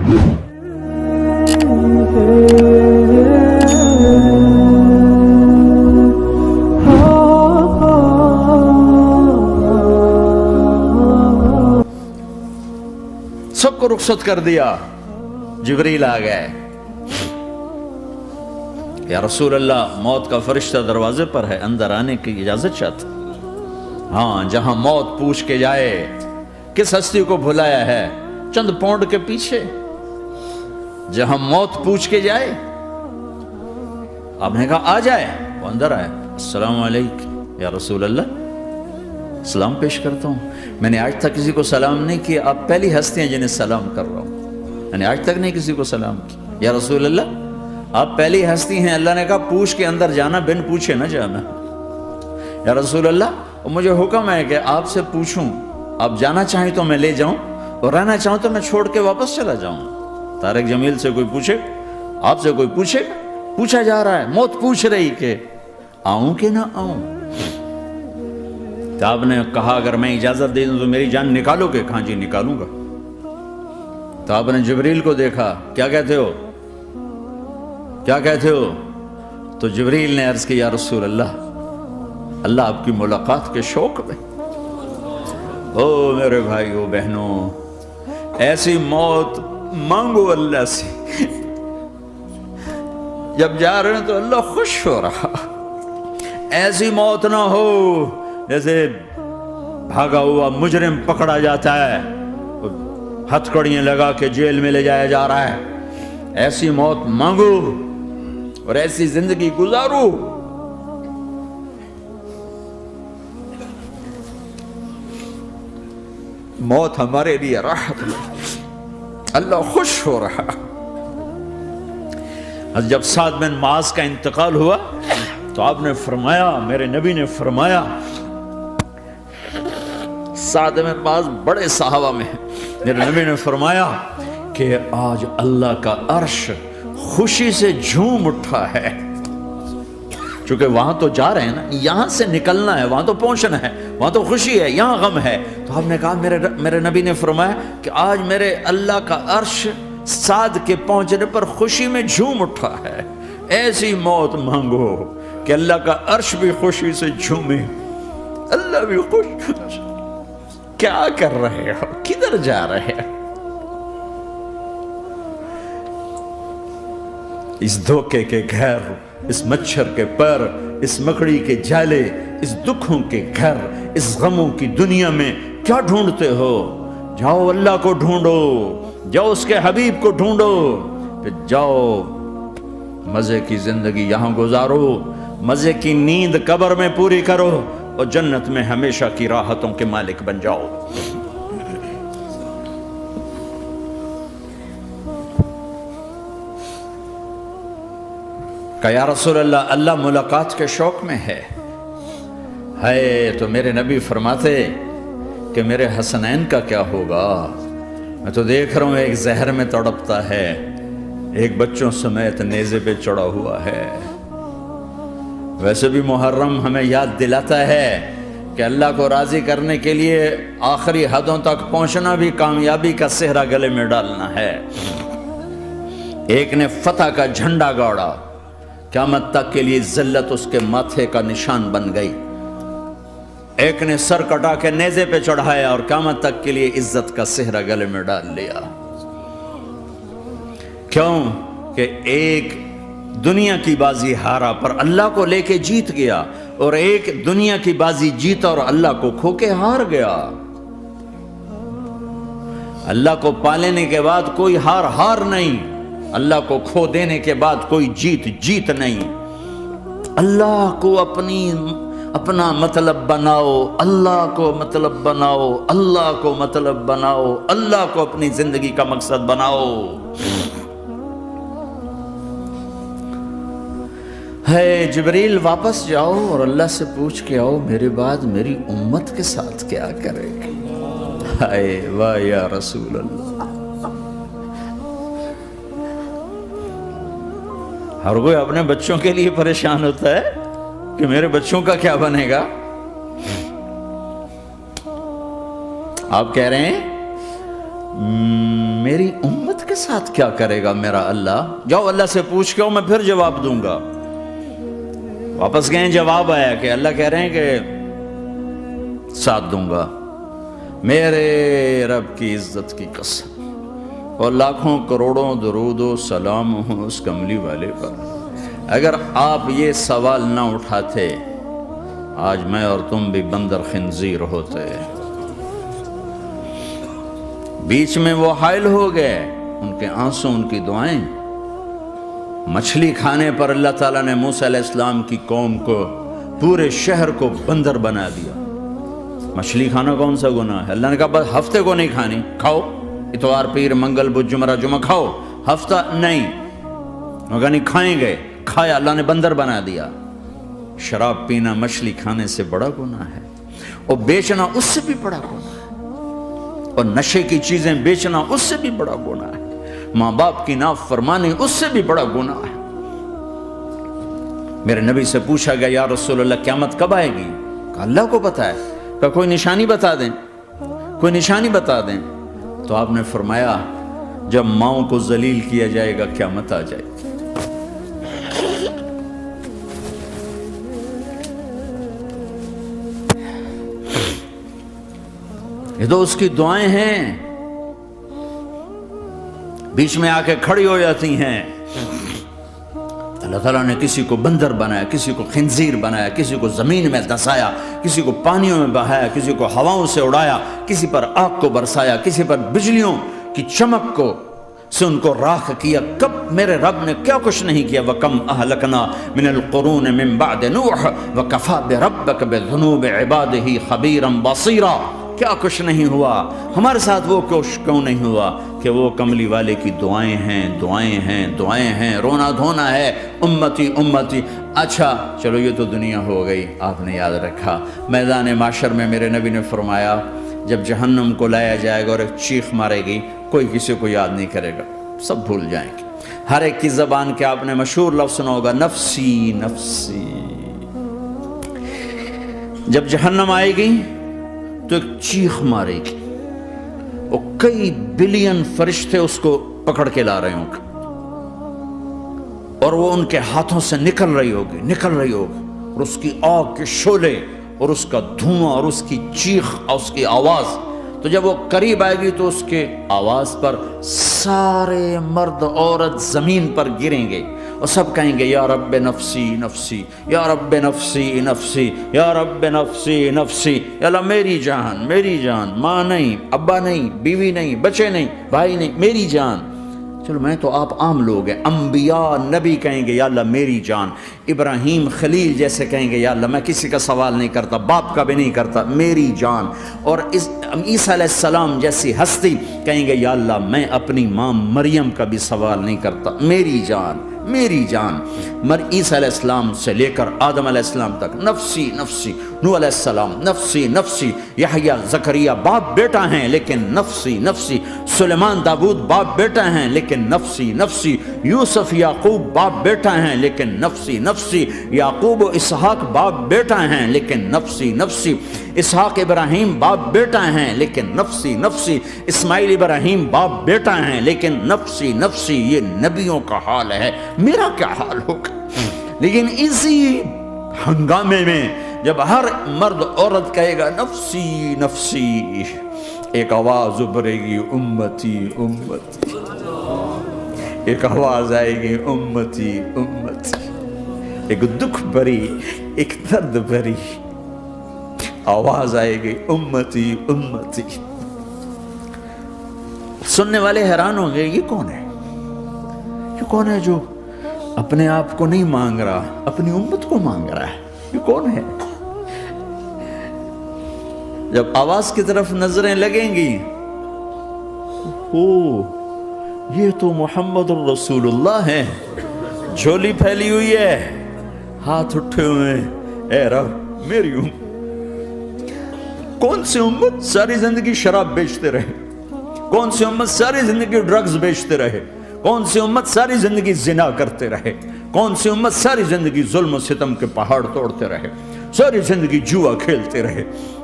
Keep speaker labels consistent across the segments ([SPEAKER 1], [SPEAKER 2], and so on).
[SPEAKER 1] سب کو رخصت کر دیا. جبریل آ گئے. یا رسول اللہ، موت کا فرشتہ دروازے پر ہے، اندر آنے کی اجازت چاہتا. ہاں، جہاں موت پوچھ کے جائے کس ہستی کو بھلایا ہے، چند پونڈ کے پیچھے جہاں موت پوچھ کے جائے. آپ نے کہا آ جائے. وہ اندر آئے. السلام علیکم یا رسول اللہ، سلام پیش کرتا ہوں. میں نے آج تک کسی کو سلام نہیں کیا، آپ پہلی ہستی ہیں جنہیں سلام کر رہا ہوں. میں نے آج تک نہیں کسی کو سلام کیا. یا رسول اللہ، آپ پہلی ہستی ہیں. اللہ نے کہا پوچھ کے اندر جانا، بن پوچھے نہ جانا. یا رسول اللہ، مجھے حکم ہے کہ آپ سے پوچھوں، آپ جانا چاہیں تو میں لے جاؤں، اور رہنا چاہوں تو میں چھوڑ کے واپس چلا جاؤں. طارق جمیل سے کوئی پوچھے، آپ سے کوئی پوچھے، پوچھا جا رہا ہے. موت پوچھ رہی کہ آؤں کہ نہ آؤں. تو آپ نے کہا اگر میں اجازت دے دوں تو میری جان نکالو گے؟ کہاں جی نکالوں گا. تو آپ نے جبریل کو دیکھا. کیا کہتے ہو، کیا کہتے ہو؟ تو جبریل نے عرض کی یا رسول اللہ، اللہ آپ کی ملاقات کے شوق میں. او میرے بھائیو بہنوں، ایسی موت مانگو اللہ سے. جب جا رہے ہیں تو اللہ خوش ہو رہا. ایسی موت نہ ہو جیسے بھاگا ہوا مجرم پکڑا جاتا ہے، ہتھکڑیاں لگا کے جیل میں لے جایا جا رہا ہے. ایسی موت مانگو اور ایسی زندگی گزارو. موت ہمارے لیے راحت ہے، اللہ خوش ہو رہا. جب سعد بن معاذ کا انتقال ہوا تو آپ نے فرمایا، میرے نبی نے فرمایا، سعد بن معاذ بڑے صحابہ میں ہیں، میرے نبی نے فرمایا کہ آج اللہ کا عرش خوشی سے جھوم اٹھا ہے. چونکہ وہاں تو جا رہے ہیں نا، یہاں سے نکلنا ہے، وہاں تو پہنچنا ہے، وہاں تو خوشی ہے، یہاں غم ہے. تو آپ نے کہا، میرے نبی نے فرمایا کہ آج میرے اللہ کا عرش سعد کے پہنچنے پر خوشی میں جھوم اٹھا ہے. ایسی موت مانگو کہ اللہ کا عرش بھی خوشی سے جھومے، اللہ بھی خوش. کیا کر رہے ہو، کدھر جا رہے ہو؟ اس دھوکے کے گھر، اس مچھر کے پر، اس مکڑی کے جالے، اس دکھوں کے گھر، اس غموں کی دنیا میں کیا ڈھونڈتے ہو؟ جاؤ اللہ کو ڈھونڈو، جاؤ اس کے حبیب کو ڈھونڈو، پھر جاؤ مزے کی زندگی یہاں گزارو، مزے کی نیند قبر میں پوری کرو، اور جنت میں ہمیشہ کی راحتوں کے مالک بن جاؤ. کہ یا رسول اللہ، اللہ ملاقات کے شوق میں ہے. تو میرے نبی فرماتے کہ میرے حسنین کا کیا ہوگا؟ میں تو دیکھ رہا ہوں ایک زہر میں تڑپتا ہے، ایک بچوں سمیت نیزے پہ چڑھا ہوا ہے. ویسے بھی محرم ہمیں یاد دلاتا ہے کہ اللہ کو راضی کرنے کے لیے آخری حدوں تک پہنچنا بھی کامیابی کا صحرا گلے میں ڈالنا ہے. ایک نے فتح کا جھنڈا گاڑا، قیامت تک کے لیے ذلت اس کے ماتھے کا نشان بن گئی. ایک نے سر کٹا کے نیزے پہ چڑھایا اور قیامت تک کے لیے عزت کا صحرا گلے میں ڈال لیا. کیوں کہ ایک دنیا کی بازی ہارا پر اللہ کو لے کے جیت گیا، اور ایک دنیا کی بازی جیتا اور اللہ کو کھو کے ہار گیا. اللہ کو پا لینے کے بعد کوئی ہار نہیں، اللہ کو کھو دینے کے بعد کوئی جیت نہیں. اللہ کو اپنا مطلب بناؤ، اللہ کو مطلب بناؤ، اللہ کو مطلب بناؤ، اللہ کو اپنی زندگی کا مقصد بناؤ. جبریل واپس جاؤ اور اللہ سے پوچھ کے آؤ میرے بعد میری امت کے ساتھ کیا کرے گی. واہ یا رسول اللہ. ہر کوئی اپنے بچوں کے لیے پریشان ہوتا ہے کہ میرے بچوں کا کیا بنے گا. آپ کہہ رہے ہیں میری امت کے ساتھ کیا کرے گا میرا اللہ؟ جاؤ اللہ سے پوچھ کے میں پھر جواب دوں گا۔ واپس گئے، جواب آیا کہ اللہ کہہ رہے ہیں کہ ساتھ دوں گا۔ میرے رب کی عزت کی قسم اور لاکھوں کروڑوں درود و سلام ہوں اس کملی والے پر، اگر آپ یہ سوال نہ اٹھاتے آج میں اور تم بھی بندر خنزیر ہوتے۔ بیچ میں وہ حائل ہو گئے، ان کے آنسو، ان کی دعائیں۔ مچھلی کھانے پر اللہ تعالیٰ نے موسیٰ علیہ السلام کی قوم کو، پورے شہر کو بندر بنا دیا۔ مچھلی کھانا کون سا گناہ ہے؟ اللہ نے کہا بس ہفتے کو نہیں کھانی، کھاؤ، اتوار پیر منگل بدھ جمعہ جمعہ کھاؤ، ہفتہ نہیں۔ مگر نہیں کھائیں گے، کھایا، اللہ نے بندر بنا دیا۔ شراب پینا مچھلی کھانے سے بڑا گناہ ہے، اور بیچنا اس سے بھی بڑا گناہ ہے، اور نشے کی چیزیں بیچنا اس سے بھی بڑا گناہ ہے، ماں باپ کی نافرمانی اس سے بھی بڑا گناہ ہے۔ میرے نبی سے پوچھا گیا یا رسول اللہ قیامت کب آئے گی؟ کہا اللہ کو پتا ہے۔ کہا کوئی نشانی بتا دیں، کوئی نشانی بتا دیں۔ تو آپ نے فرمایا جب ماؤں کو ذلیل کیا جائے گا قیامت آ جائے گی۔ یہ تو اس کی دعائیں ہیں، بیچ میں آ کے کھڑی ہو جاتی ہیں۔ اللہ تعالیٰ نے کسی کو بندر بنایا، کسی کو خنزیر بنایا، کسی کو زمین میں دھسایا، کسی کو پانیوں میں بہایا، کسی کو ہواؤں سے اڑایا، کسی پر آگ کو برسایا، کسی پر بجلیوں کی چمک کو سے ان کو راکھ کیا۔ کب میرے رب نے کیا کچھ نہیں کیا۔ وَكَمْ أَهْلَكْنَا مِنَ الْقُرُونِ مِنْ بَعْدِ نُوحٍ وَكَفَى بِرَبِّكَ بِذُنُوبِ عِبَادِهِ خَبِيرًا بَصِيرًا۔ کیا کچھ نہیں ہوا ہمارے ساتھ، وہ کچھ کیوں نہیں ہوا کہ وہ کملی والے کی دعائیں ہیں، دعائیں ہیں، دعائیں ہیں، رونا دھونا ہے، امتی امتی۔ اچھا چلو یہ تو دنیا ہو گئی، آپ نے یاد رکھا میدان معاشر میں میرے نبی نے فرمایا جب جہنم کو لایا جائے گا اور ایک چیخ مارے گی، کوئی کسی کو یاد نہیں کرے گا، سب بھول جائیں گے۔ ہر ایک کی زبان کے آپ نے مشہور لفظ سنا ہوگا نفسی نفسی۔ جب جہنم آئے گی تو ایک چیخ مارے گی، اور کئی بلین فرشتے اس کو پکڑ کے لا رہے ہوں گے، اور وہ ان کے ہاتھوں سے نکل رہی ہوگی، اور اس کی آگ کے شعلے اور اس کا دھواں اور اس کی چیخ اور اس کی آواز۔ تو جب وہ قریب آئے گی تو اس کے آواز پر سارے مرد عورت زمین پر گریں گے اور سب کہیں گے یا رب نفسی نفسی، یا رب نفسی نفسی، یا رب نفسی نفسی۔ یا اللہ میری جان، میری جان، ماں نہیں، ابا نہیں، بیوی نہیں، بچے نہیں، بھائی نہیں، میری جان۔ چلو میں تو آپ عام لوگ ہیں، انبیاء نبی کہیں گے یا اللہ میری جان، ابراہیم خلیل جیسے کہیں گے یا اللہ میں کسی کا سوال نہیں کرتا، باپ کا بھی نہیں کرتا، میری جان۔ اور عیسیٰ علیہ السلام جیسی ہستی کہیں گے یا اللہ میں اپنی ماں مریم کا بھی سوال نہیں کرتا، میری جان، میری جان۔ عیسیٰ علیہ السلام سے لے کر آدم علیہ السلام تک نفسی نفسی، نوح علیہ السلام نفسی نفسی، یحییٰ زکریا باپ بیٹا ہیں لیکن نفسی نفسی، سلیمان داؤد باپ بیٹا ہیں لیکن نفسی نفسی، یوسف یعقوب باپ بیٹا ہیں لیکن نفسی نفسی، یعقوب و اسحاق باپ بیٹا ہیں لیکن نفسی نفسی، اسحاق ابراہیم باپ بیٹا ہیں لیکن نفسی نفسی، اسماعیل ابراہیم باپ بیٹا ہیں لیکن نفسی نفسی۔ یہ نبیوں کا حال ہے، میرا کیا حال ہوگا؟ لیکن اسی ہنگامے میں جب ہر مرد عورت کہے گا نفسی نفسی، ایک آواز ابھرے گی امتی امتی، ایک آواز آئے گی امتی امتی، ایک دکھ بھری، ایک درد بھری آواز آئے گی امتی امتی۔ سننے والے حیران ہوں گے یہ کون ہے، یہ کون ہے جو اپنے آپ کو نہیں مانگ رہا، اپنی امت کو مانگ رہا ہے، یہ کون ہے؟ جب آواز کی طرف نظریں لگیں گی، یہ تو محمد الرسول اللہ ہے، جھولی پھیلی ہوئی ہے، ہاتھ اٹھے ہوئے ہیں، اے رب میری امت۔ کون سی امت ساری زندگی شراب بیچتے رہے، کون سی امت ساری زندگی ڈرگز بیچتے رہے، کون سی امت ساری زندگی زنا کرتے رہے، کون سی امت ساری زندگی ظلم و ستم کے پہاڑ توڑتے رہے، ساری زندگی جوا کھیلتے رہے،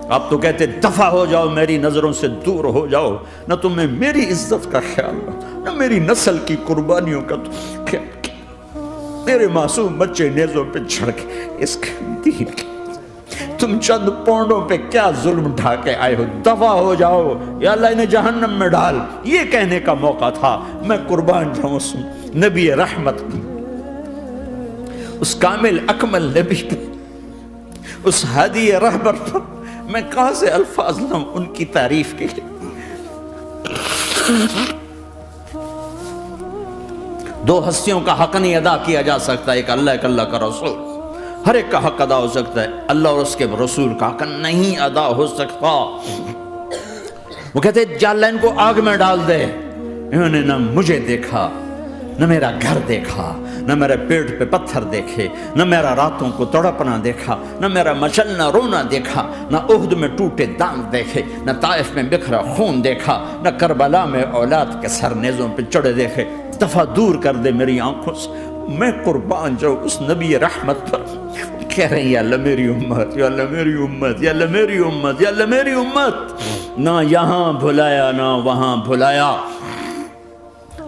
[SPEAKER 1] آپ تو کہتے دفع ہو جاؤ، میری نظروں سے دور ہو جاؤ، نہ تمہیں میری عزت کا خیال نہ میری نسل کی قربانیوں کا خیال، میرے معصوم بچے نیزوں پہ چڑھ کے اس کے دین کے تم چند پونڈوں پہ کیا ظلم ڈھا کے آئے ہو، دفع ہو جاؤ یا اللہ انہیں جہنم میں ڈال، یہ کہنے کا موقع تھا۔ میں قربان جاؤں اس نبی رحمت پہ، اس کامل اکمل نبی پہ، اس ہادی رہبر پر میں کہاں سے الفاظ لوں ان کی تعریف کے لیے۔ دو ہستیوں کا حق نہیں ادا کیا جا سکتا، ایک اللہ، ایک اللہ کا رسول۔ ہر ایک کا حق ادا ہو سکتا ہے، اللہ اور اس کے رسول کا حق نہیں ادا ہو سکتا۔ وہ کہتے جا اللہ ان کو آگ میں ڈال دے، انہوں نے نہ مجھے دیکھا، نہ میرا گھر دیکھا، نہ میرے پیٹ پہ پتھر دیکھے، نہ میرا راتوں کو تڑپنا دیکھا، نہ میرا مچلنا رونا دیکھا، نہ احد میں ٹوٹے دانت دیکھے، نہ طائف میں بکھرا خون دیکھا، نہ کربلا میں اولاد کے سر نیزوں پہ چڑھے دیکھے۔ دفع دور کر دے میری آنکھوں سے، میں قربان جاؤں اس نبی رحمت پر۔ کہہ رہے ہیں یا اللہ میری امت، یا اللہ میری امت، یا اللہ میری امت، یا اللہ میری امت، نہ یہاں بھلایا نہ وہاں بھلایا۔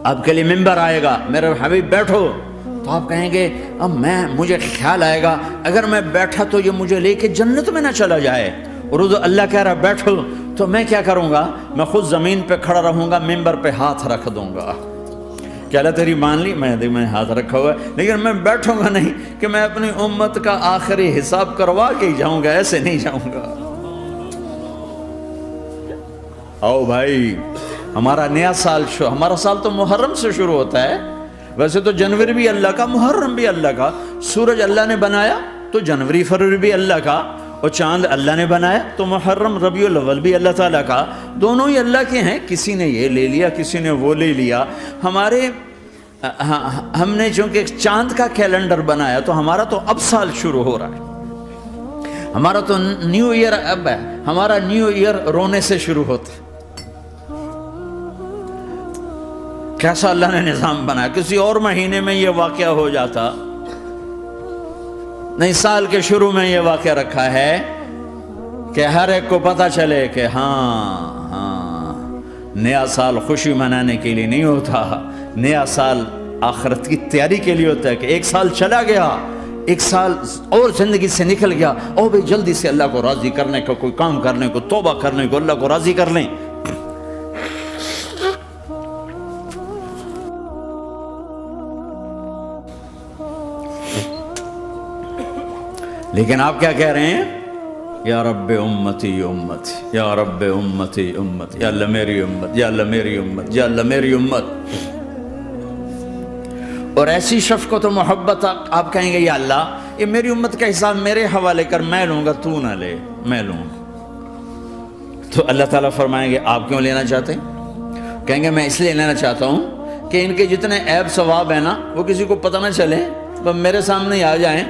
[SPEAKER 1] آپ کے لیے ممبر آئے گا، میرے حبیب بیٹھو، تو آپ کہیں گے اب مجھے خیال آئے گا اگر میں بیٹھا تو یہ مجھے لے کے جنت میں نہ چلا جائے، اور اللہ کہہ رہا بیٹھو، تو میں کیا کروں گا؟ میں خود زمین پہ کھڑا رہوں گا، ممبر پہ ہاتھ رکھ دوں گا کہ اللہ تیری مان لی، میں ہاتھ رکھا ہوا ہے، لیکن میں بیٹھوں گا نہیں کہ میں اپنی امت کا آخری حساب کروا کے ہی جاؤں گا، ایسے نہیں جاؤں گا۔ آؤ بھائی، ہمارا نیا سال ہمارا سال تو محرم سے شروع ہوتا ہے، ویسے تو جنوری بھی اللہ کا، محرم بھی اللہ کا، سورج اللہ نے بنایا تو جنوری فروری بھی اللہ کا، اور چاند اللہ نے بنایا تو محرم ربیع الاول بھی اللہ تعالیٰ کا، دونوں ہی اللہ کے ہیں۔ کسی نے یہ لے لیا، کسی نے وہ لے لیا۔ ہم نے چونکہ چاند کا کیلنڈر بنایا تو ہمارا تو اب سال شروع ہو رہا ہے، ہمارا تو نیو ایئر اب ہے، ہمارا نیو ایئر رونے سے شروع ہوتا ہے۔ کیسا اللہ نے نظام بنایا، کسی اور مہینے میں یہ واقعہ ہو جاتا، نہیں سال کے شروع میں یہ واقعہ رکھا ہے کہ ہر ایک کو پتہ چلے کہ ہاں نیا سال خوشی منانے کے لیے نہیں ہوتا، نیا سال آخرت کی تیاری کے لیے ہوتا ہے کہ ایک سال چلا گیا، ایک سال اور زندگی سے نکل گیا، اور بھی جلدی سے اللہ کو راضی کرنے کا کوئی کام کرنے کو، توبہ کرنے کو، اللہ کو راضی کر لیں۔ لیکن آپ کیا کہہ رہے ہیں؟ یا رب امتی امت، یا رب امتی امت، یا اللہ میری امت، یا اللہ میری امت، یا اللہ میری امت۔ اور ایسی شفقت و محبت آپ کہیں گے یا اللہ یہ میری امت کا حساب میرے حوالے کر، میں لوں گا، تو نہ لے، میں لوں گا۔ تو اللہ تعالیٰ فرمائیں گے آپ کیوں لینا چاہتے ہیں؟ کہیں گے میں اس لیے لینا چاہتا ہوں کہ ان کے جتنے عیب ثواب ہیں نا وہ کسی کو پتہ نہ چلے، وہ میرے سامنے ہی آ جائیں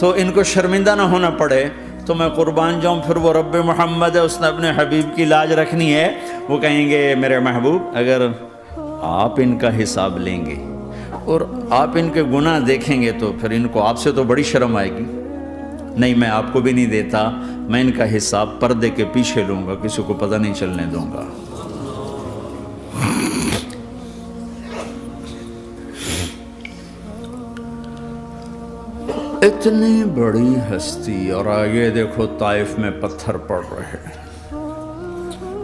[SPEAKER 1] تو ان کو شرمندہ نہ ہونا پڑے، تو میں قربان جاؤں۔ پھر وہ رب محمد ہے، اس نے اپنے حبیب کی لاج رکھنی ہے، وہ کہیں گے میرے محبوب اگر آپ ان کا حساب لیں گے اور آپ ان کے گناہ دیکھیں گے تو پھر ان کو آپ سے تو بڑی شرم آئے گی، نہیں میں آپ کو بھی نہیں دیتا، میں ان کا حساب پردے کے پیچھے لوں گا، کسی کو پتہ نہیں چلنے دوں گا۔ اتنی بڑی ہستی، اور آگے دیکھو طائف میں پتھر پڑ رہے ہیں،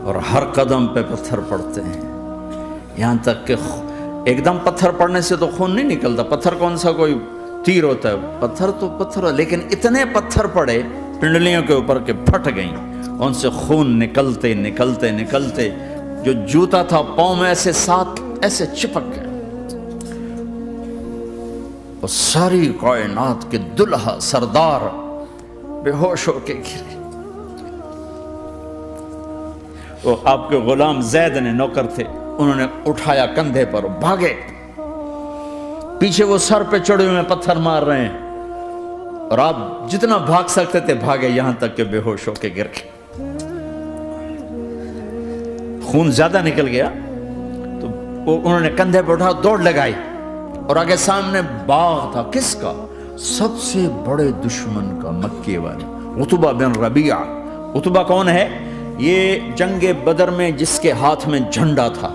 [SPEAKER 1] اور ہر قدم پہ پتھر پڑتے ہیں، یہاں تک کہ ایک دم پتھر پڑنے سے تو خون نہیں نکلتا، پتھر کون سا کوئی تیر ہوتا ہے، پتھر تو پتھر، لیکن اتنے پتھر پڑے پنڈلیوں کے اوپر کہ پھٹ گئیں، ان سے خون نکلتے نکلتے نکلتے جو جوتا تھا پاؤں میں ایسے ساتھ ایسے چپک گئے، اور ساری کائنات کے دلہا سردار بے ہوش ہو کے گرے۔ وہ آپ کے غلام زید نے نوکر تھے، انہوں نے اٹھایا کندھے پر، بھاگے، پیچھے وہ سر پہ چڑھے ہوئے پتھر مار رہے ہیں، اور آپ جتنا بھاگ سکتے تھے بھاگے، یہاں تک کہ بے ہوش ہو کے گر گئے۔ خون زیادہ نکل گیا تو انہوں نے کندھے پہ اٹھا، دوڑ لگائی، اور آگے سامنے باغ تھا، کس کا؟ سب سے بڑے دشمن کا، مکے والے عتبہ بن ربیعہ، عتبہ کون ہے؟ یہ جنگ بدر میں جس کے ہاتھ میں جھنڈا تھا،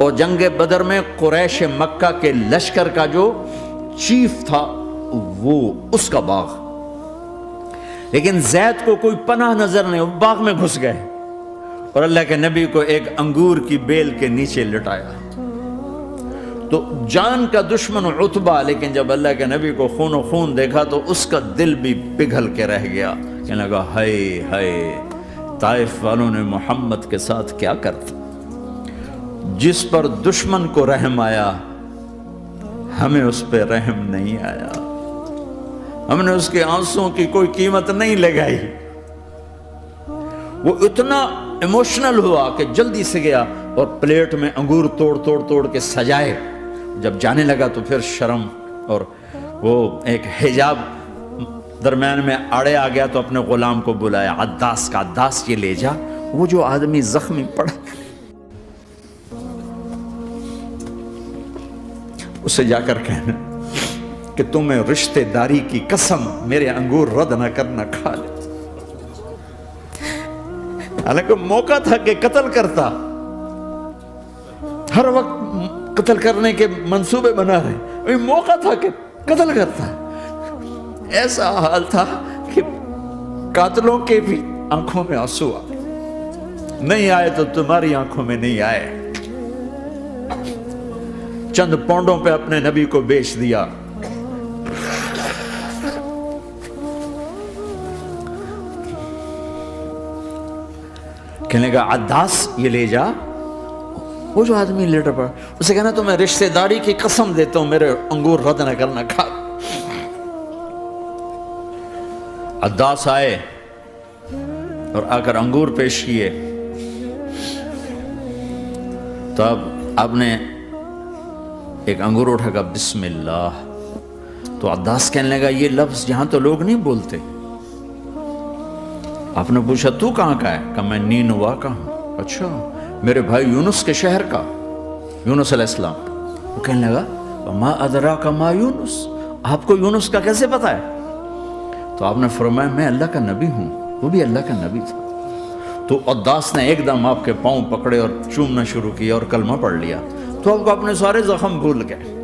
[SPEAKER 1] اور جنگ بدر میں قریش مکہ کے لشکر کا جو چیف تھا وہ اس کا باغ. لیکن زید کو کوئی پناہ نظر نہیں، وہ باغ میں گھس گئے اور اللہ کے نبی کو ایک انگور کی بیل کے نیچے لٹایا. تو جان کا دشمن عتبہ، لیکن جب اللہ کے نبی کو خون و خون دیکھا تو اس کا دل بھی پگھل کے رہ گیا. کہنے لگا ہائے ہائے، طائف والوں نے محمد کے ساتھ کیا کرتا. جس پر دشمن کو رحم آیا ہمیں اس پہ رحم نہیں آیا، ہم نے اس کے آنسوں کی کوئی قیمت نہیں لگائی. وہ اتنا ایموشنل ہوا کہ جلدی سے گیا اور پلیٹ میں انگور توڑ کے سجائے. جب جانے لگا تو پھر شرم اور وہ ایک حجاب درمیان میں آڑے آ گیا تو اپنے غلام کو بلایا، عداس کا، عداس یہ لے جا وہ جو آدمی زخمی پڑا اسے جا کر کہنا کہ تمہیں رشتہ داری کی قسم میرے انگور رد نہ کرنا، کھا لے. حالانکہ موقع تھا کہ قتل کرتا، ہر وقت قتل کرنے کے منصوبے بنا رہے، موقع تھا کہ قتل کرتا. ایسا حال تھا کہ قاتلوں کے بھی آنکھوں میں آنسو آئے. نہیں آئے تو تمہاری آنکھوں میں نہیں آئے. چند پونڈوں پہ اپنے نبی کو بیچ دیا. کہنے کا عداس یہ لے جا. وہ جو آدمی لیٹر پڑا اسے کہنا تو میں رشتہ داری کی قسم دیتا ہوں میرے انگور رد نہ کرنا، کھا. عداس آئے اور آ کر انگور پیش کیے. تو اب آپ نے ایک انگور اٹھا کر بسم اللہ. تو عداس کہنے لگا یہ لفظ یہاں تو لوگ نہیں بولتے. آپ نے پوچھا تو کہاں کا ہے؟ کہا میں نینوا کا ہوں. اچھا، میرے بھائی یونس کے شہر کا، یونس علیہ السلام. وہ کہنے لگا ما ادراک ما یونس، آپ کو یونس کا کیسے پتا ہے؟ تو آپ نے فرمایا میں اللہ کا نبی ہوں، وہ بھی اللہ کا نبی تھا. تو عداس نے ایک دم آپ کے پاؤں پکڑے اور چومنا شروع کیا اور کلمہ پڑھ لیا. تو آپ کو اپنے سارے زخم بھول گئے.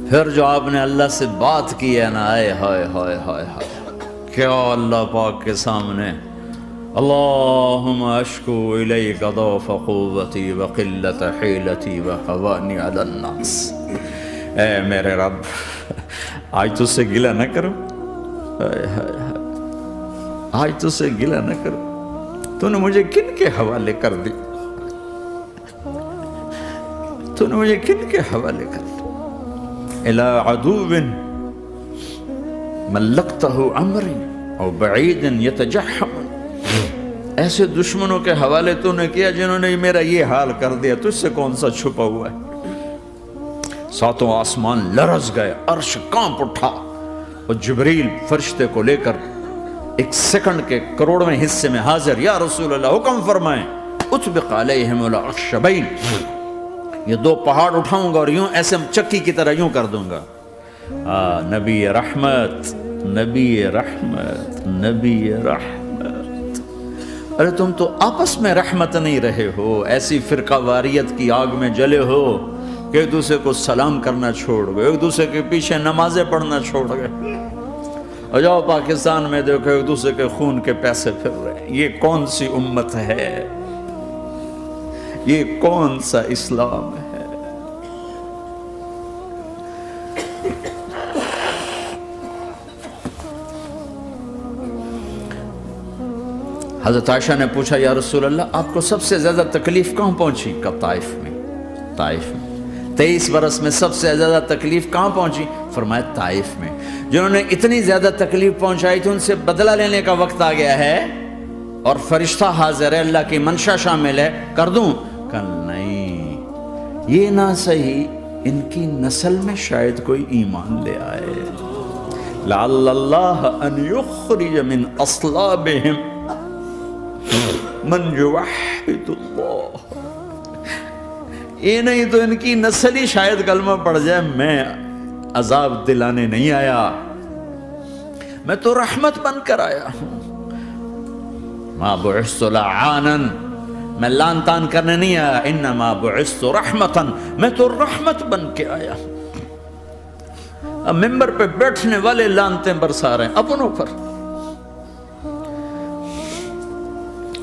[SPEAKER 1] پھر جو آپ نے اللہ سے بات کی ہے نا، آئے ہائے ہائے ہائے ہائے، کیا اللہ پاک کے سامنے اللہم اشکو الیک ضعف قوتی وقلت حیلتی وحوانی علی الناس. اے میرے رب آج تجھ سے گلہ نہ کرو، آج تجھ سے گلہ نہ کرو. تو نے مجھے کن کے حوالے کر دی، تو نے مجھے کن کے حوالے کر دی. الى عدو ملکتہ عمری او بعید یتجحم، ایسے دشمنوں کے حوالے تو نے کیا جنہوں نے میرا یہ حال کر دیا. تجھ سے کون سا چھپا ہوا ہے. ساتوں آسمان لرز گئے، عرش کانپ اٹھا اور جبریل فرشتے کو لے کر ایک سیکنڈ کے کروڑویں حصے میں حاضر. یا رسول اللہ حکم فرمائیں اطبق علیہم الاخشبین، یہ دو پہاڑ اٹھاؤں گا اور یوں ایسے چکی کی طرح یوں کر دوں گا. نبی رحمت، نبی رحمت، نبی رحمت. ارے تم تو آپس میں رحمت نہیں رہے ہو، ایسی فرقہ واریت کی آگ میں جلے ہو کہ ایک دوسرے کو سلام کرنا چھوڑ گئے، ایک دوسرے کے پیچھے نمازیں پڑھنا چھوڑ گئے. اور جاؤ پاکستان میں دیکھو ایک دوسرے کے خون کے پیسے پھر رہے ہیں. یہ کون سی امت ہے، یہ کون سا اسلام ہے. حضرت عائشہ نے پوچھا یا رسول اللہ آپ کو سب سے زیادہ تکلیف کہاں پہنچی؟ کہا طائف میں. طائف میں 23 برس میں سب سے زیادہ تکلیف کہاں پہنچی؟ فرمایا طائف میں. جنہوں نے اتنی زیادہ تکلیف پہنچائی تھی ان سے بدلہ لینے کا وقت آ گیا ہے اور فرشتہ حاضر ہے، اللہ کی منشا شامل ہے، کر دوں؟ کہ نہیں، یہ نہ صحیح، ان کی نسل میں شاید کوئی ایمان لے آئے. لعل اللہ ان یخرج من اصلابہم من یوحد اللہ. یہ نہیں تو ان کی نسل ہی شاید کلمہ پڑھ جائے. میں عذاب دلانے نہیں آیا، میں تو رحمت بن کر آیا ہوں. ما بعثت لعانا، میں لان تان کرنے نہیں آیا. انما بعثت رحمتا، میں تو رحمت بن کے آیا ہوں. اب ممبر پہ بیٹھنے والے لانتیں برسا رہے ہیں اپنوں پر.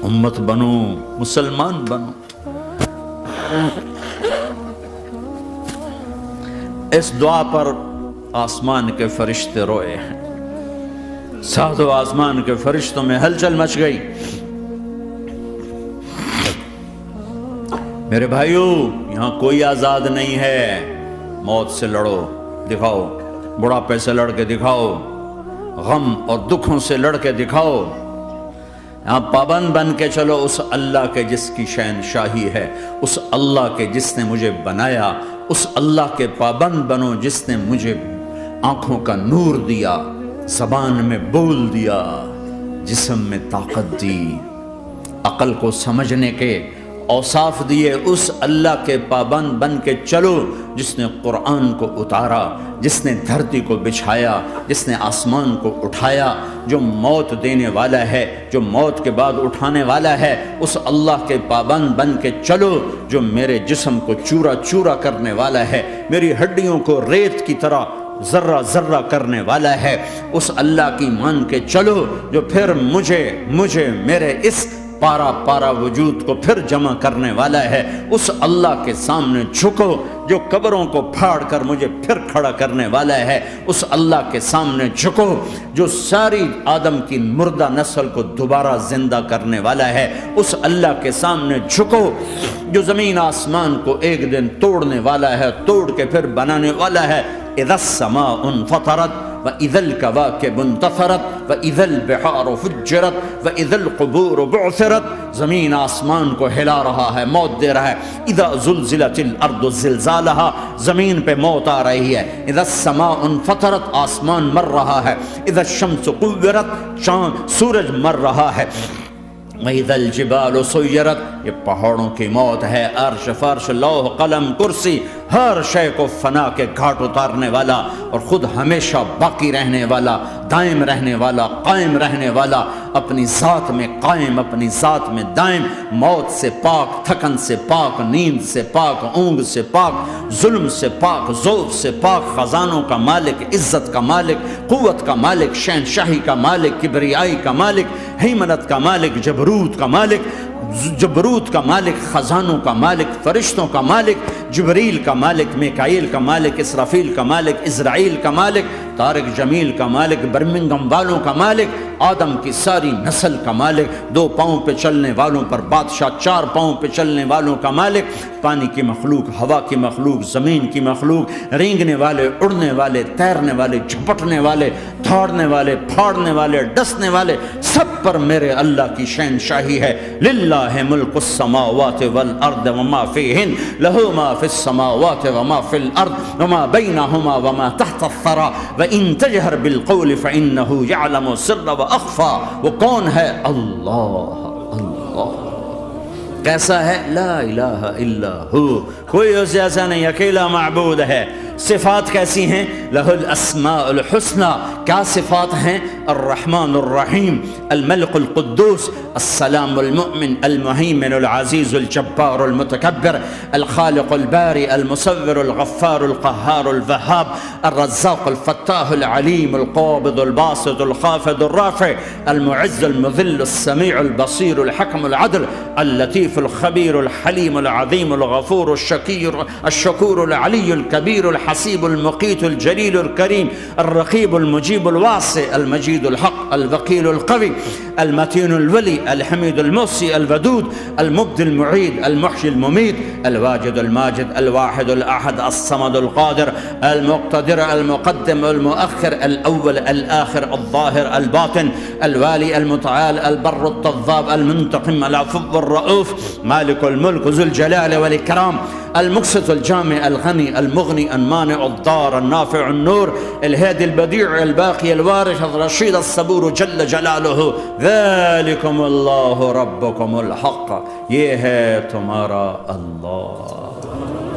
[SPEAKER 1] امت بنو، مسلمان بنو. اس دعا پر آسمان کے فرشتے روئے ہیں. ساتوں آسمان کے فرشتوں میں ہلچل مچ گئی. میرے بھائیو، یہاں کوئی آزاد نہیں ہے. موت سے لڑو، دکھاؤ. بڑھاپے سے لڑ کے دکھاؤ. غم اور دکھوں سے لڑ کے دکھاؤ. یہاں پابند بن کے چلو اس اللہ کے جس کی شہنشاہی ہے، اس اللہ کے جس نے مجھے بنایا. اس اللہ کے پابند بنو جس نے مجھے آنکھوں کا نور دیا، زبان میں بول دیا، جسم میں طاقت دی، عقل کو سمجھنے کے اوصاف دیے. اس اللہ کے پابند بن کے چلو جس نے قرآن کو اتارا، جس نے دھرتی کو بچھایا، جس نے آسمان کو اٹھایا، جو موت دینے والا ہے، جو موت کے بعد اٹھانے والا ہے. اس اللہ کے پابند بن کے چلو جو میرے جسم کو چورا چورا کرنے والا ہے، میری ہڈیوں کو ریت کی طرح ذرہ ذرہ کرنے والا ہے. اس اللہ کی مان کے چلو جو پھر مجھے میرے اس پارا پارا وجود کو پھر جمع کرنے والا ہے. اس اللہ کے سامنے جھکو جو قبروں کو پھاڑ کر مجھے پھر کھڑا کرنے والا ہے. اس اللہ کے سامنے جھکو جو ساری آدم کی مردہ نسل کو دوبارہ زندہ کرنے والا ہے. اس اللہ کے سامنے جھکو جو زمین آسمان کو ایک دن توڑنے والا ہے، توڑ کے پھر بنانے والا ہے. اذا السماء انفطرت وَإِذَا الْكَوَاكِبُ انتَثَرَتْ وَإِذَا الْبِحَارُ فُجِّرَتْ وَإِذَا الْقُبُورُ بُعْثِرَتْ. زمین آسمان کو ہلا رہا ہے، موت دے رہا ہے. اِذَا زُلْزِلَتِ الْأَرْضُ زِلْزَالَهَا، زمین پہ موت آ رہی ہے. اِذَا السَّمَاءُ انفطرت، آسمان مر رہا ہے. اِذَا الشَّمْسُ كُوِّرَتْ، سورج مر رہا ہے. وَإِذَا الْجِبَالُ سُيِّرَتْ، یہ پہاڑوں کی موت ہے. عرش فرش لوح قلم کرسی ہر شے کو فنا کے گھاٹ اتارنے والا اور خود ہمیشہ باقی رہنے والا، دائم رہنے والا، قائم رہنے والا، اپنی ذات میں قائم، اپنی ذات میں دائم، موت سے پاک، تھکن سے پاک، نیند سے پاک، اونگ سے پاک، ظلم سے پاک، ذوق سے پاک، خزانوں کا مالک، عزت کا مالک، قوت کا مالک، شہنشاہی کا مالک، کبریائی کا مالک، ہیمنت کا مالک، جبروت کا مالک، خزانوں کا مالک، فرشتوں کا مالک، جبریل کا مالک، میکائیل کا مالک، اسرافیل کا مالک، اسرائیل کا مالک، طارق جمیل کا مالک، برمنگم والوں کا مالک، آدم کی ساری نسل کا مالک، 2 پاؤں پہ چلنے والوں پر بادشاہ، 4 پاؤں پہ چلنے والوں کا مالک، پانی کی مخلوق، ہوا کی مخلوق، زمین کی مخلوق، رینگنے والے، اڑنے والے، تیرنے والے، جھپٹنے والے، دھاڑنے والے، پھاڑنے والے، ڈسنے والے، سب پر میرے اللہ کی شہنشاہی ہے. للہ ملک السماوات والارض وما فیہن، لہ ما فی السماوات وما فی الارض وما بینہما وما تحت الثری وان تجہر بالقول فانہ یعلم السر واخفی. وہ کون ہے؟ اللہ. کیسا ہے؟ لا الہ الا ہو، کوئی اس جیسا نہیں، اکیلا معبود ہے. صفات کیسی ہیں؟ لہ الاسماء الحسنى. کیا صفات ہیں؟ الرحمن الرحیم، الملک القدوس، السلام المؤمن، المہیمن العزیز الجبار المتکبر، الخالق الباری المصور الغفار القہار الوہاب، الرزاق الفتاح العلیم القابض الباسط الخافض الرافع، المعز المذل السمیع البصیر الحکم العدل، اللطیف الخبیر الحلیم العظیم الغفور الشکور العلی الکبیر الحسیب المقیت الجلیل الکریم، الرقیب المجیب الواسع، المجید الحق، الوکیل القوی، المتین الولی، الحمید المحصی، الودود، المبدی المعید، المحیی الممید، الواجد الماجد، الواحد الاحد، الصمد القادر، المقتدر، المقدم، المؤخر، الاول، الاخر، الظاهر، الباطن، الوالي، المتعال، البر، التواب، المنتقم، العفو، الرؤوف، مالك الملك، ذو الجلال والإكرام، المقسط، الجامع، الغني، المغني، المانع، الضار، النافع، النور، الهادي، البديع، الباقي، الوارث، الرشيد، الصبور جل جلاله. ذلكم الله ربكم الحق، یہ ہے تمہارا اللہ.